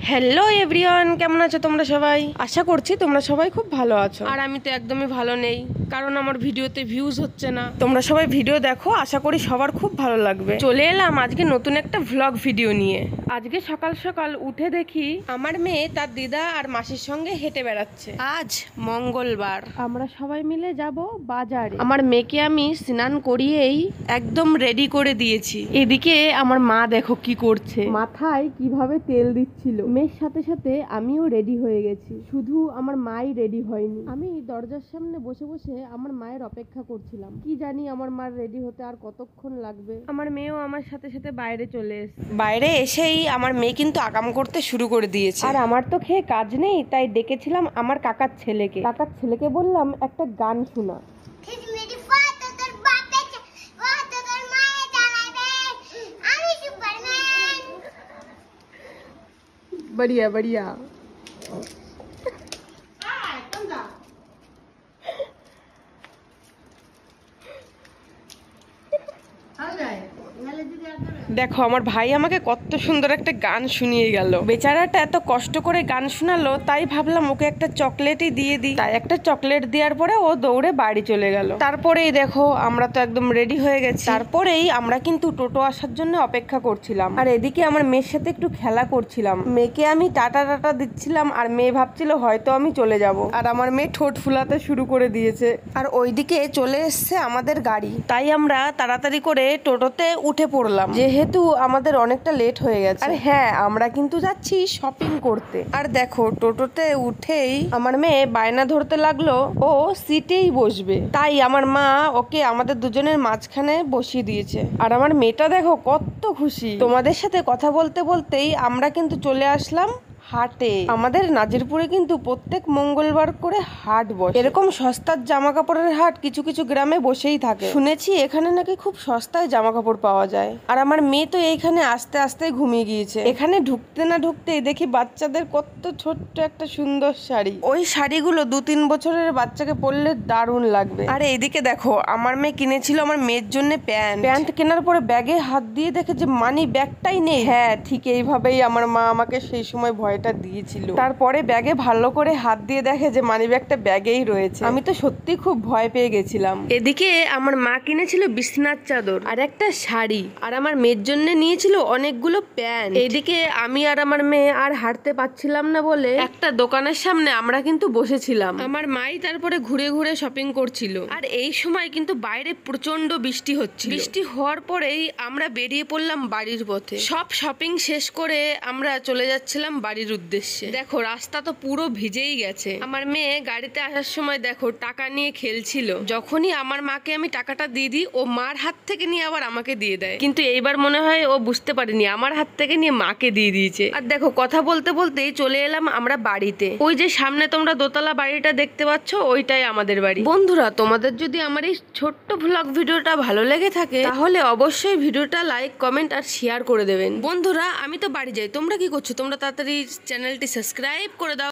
Hello everyone, কেমন আছো তোমরা সবাই? আশা করছি তোমরা সবাই খুব ভালো আছো। আর আমি তো একদমই ভালো নেই, কারণ আমার ভিডিওতে ভিউজ হচ্ছে না। তোমরা সবাই ভিডিও দেখো, আশা করি সবার খুব ভালো লাগবে। চলে এলাম আজকে নতুন একটা ভ্লগ ভিডিও নিয়ে। আজকে সকাল সকাল উঠে দেখি আমার মেয়ে তার দিদা আর মাসির সঙ্গে হেঁটে বেড়াচ্ছে। আজ মঙ্গলবার, আমরা সবাই মিলে যাব বাজারে। আমার মেয়েকে আমি স্নান করিয়েই একদম রেডি করে দিয়েছি। এদিকে আমার মা দেখো কি করছে, মাথায় কিভাবে তেল দিচ্ছিল। মেয়ের সাথে সাথে আমিও রেডি হয়ে গেছি, শুধু আমার মাই রেডি হয়নি। আমি দরজার সামনে বসে বসে আমার মায়ের অপেক্ষা করছিলাম, কি জানি আমার মার রেডি হতে আর কতক্ষণ লাগবে। আমার মেয়েও আমার সাথে সাথে বাইরে চলে এসেছে। বাইরে এসেই আমার মেয়ে কিন্তু আকাম করতে শুরু করে দিয়েছে। আর আমার তো খেয়ে কাজ নেই, তাই ডেকেছিলাম আমার কাকার ছেলেকে বললাম একটা গান শোনা। बढ़िया बढ़िया। দেখো আমার ভাই আমাকে কত সুন্দর একটা গান শুনিয়ে গেল। বেচারাটা এত কষ্ট করে গান শোনালো, তাই ভাবলাম ওকে একটা চকলেটই দিয়ে দিই। তাই একটা চকলেট দেওয়ার পরে ও দৌড়ে বাড়ি চলে গেল। তারপরেই দেখো আমরা তো একদম রেডি হয়ে গেছি। তারপরেই আমরা কিন্তু টোটো আসার জন্য অপেক্ষা করছিলাম, আর এদিকে আমার মেয়ের সাথে একটু খেলা করছিলাম। মেয়েকে আমি টাটা টাটা দিচ্ছিলাম, আর মেয়ে ভাবছিল হয়তো আমি চলে যাব। আর আমার মেয়ে ঠোঁট ফুলাতে শুরু করে দিয়েছে। আর ওইদিকে চলে এসছে আমাদের গাড়ি, তাই আমরা তাড়াতাড়ি করে টোটোতে উঠে পড়লাম, যেহেতু আমাদের অনেকটা লেট হয়ে গেছে। আর হ্যাঁ, আমরা কিন্তু যাচ্ছি শপিং করতে। আর দেখো টোটোতে উঠেই আমার মেয়ে বায়না ধরতে লাগলো ও সিটেই বসবে, তাই আমার মা ওকে আমাদের দুজনের মাঝখানে বসিয়ে দিয়েছে। আর আমার মেয়েটা দেখো কত খুশি। তোমাদের সাথে কথা বলতে বলতেই আমরা কিন্তু চলে আসলাম হাটে। আমাদের নাজিরপুরে কিন্তু প্রত্যেক মঙ্গলবার করে হাট বসে। এরকম সস্তার জামা কাপড়ের হাট কিছু কিছু গ্রামে বসেই থাকে। শুনেছি এখানে নাকি খুব সস্তায় জামা কাপড় পাওয়া যায়। আর আমার মেয়ে তো এইখানে আস্তে আস্তে ঘুমিয়ে গিয়েছে। এখানে ঢুকতে না ঢুকতেই দেখি বাচ্চাদের কত ছোট্ট একটা সুন্দর শাড়ি। ওই শাড়িগুলো 2-3 বছরের বাচ্চাকে পরলে দারুণ লাগবে। আর এইদিকে দেখো আমার মেয়ে কিনেছিল আমার মেয়ের জন্য প্যান্ট কেনার পরে ব্যাগে হাত দিয়ে দেখে যে মানি ব্যাগটাই নেই। হ্যাঁ, ঠিক এইভাবেই আমার মা আমাকে সেই সময় ভয়টা দিয়েছিল। তারপরে ব্যাগে ভালো করে হাত দিয়ে দেখে যে মানি ব্যাগটা ব্যাগেই রয়েছে। আমি তো সত্যি খুব ভয় পেয়ে গেছিলাম। এদিকে আমার মা কিনেছিল বিছনার চাদর আর একটা শাড়ি, আর আমার মেয়ের জন্য নিয়েছিল অনেকগুলো প্যান্ট। এদিকে আমি আর আমার মেয়ে আর হাঁটতে পারছিলাম না বলে একটা দোকানের সামনে আমরা কিন্তু বসেছিলাম। আমার মাই তারপরে ঘুরে ঘুরে শপিং করছিল। আর এই সময় কিন্তু বাইরে প্রচন্ড বৃষ্টি হচ্ছিল। বৃষ্টি হওয়ার পরেই আমরা বেরিয়ে পড়লাম বাড়ির পথে। সব শপিং শেষ করে আমরা চলে যাচ্ছিলাম বাড়ির উদ্দেশ্যে। দেখো রাস্তা তো পুরো ভিজেই গেছে। আমার মেয়ে গাড়িতে আসার সময় দেখো টাকা নিয়ে খেলছিল। যখনই আমার মাকে আমি টাকাটা দিয়ে দিই, ও মার হাত থেকে নিয়ে আবার আমাকে দিয়ে দেয়। কিন্তু এইবার মনে হয় ও বুঝতে পারেনি, আমার হাত থেকে নিয়ে মাকে দিয়ে দিয়েছে। আর দেখো কথা বলতে বলতেই চলে এলাম আমরা বাড়িতে। ওই যে সামনে তোমরা দোতলা বাড়িটা দেখতে পাচ্ছ, ওইটাই আমাদের বাড়ি। বন্ধুরা, তোমাদের যদি আমার এই ছোট্ট ভ্লগ ভিডিওটা ভালো লেগে থাকে তাহলে অবশ্যই ভিডিওটা লাইক, কমেন্ট আর শেয়ার করে দেবেন। বন্ধুরা, আমি তো বাড়ি যাই, তোমরা কি করছো? তোমরা তাড়াতাড়ি চ্যানেলটি সাবস্ক্রাইব করে দাও।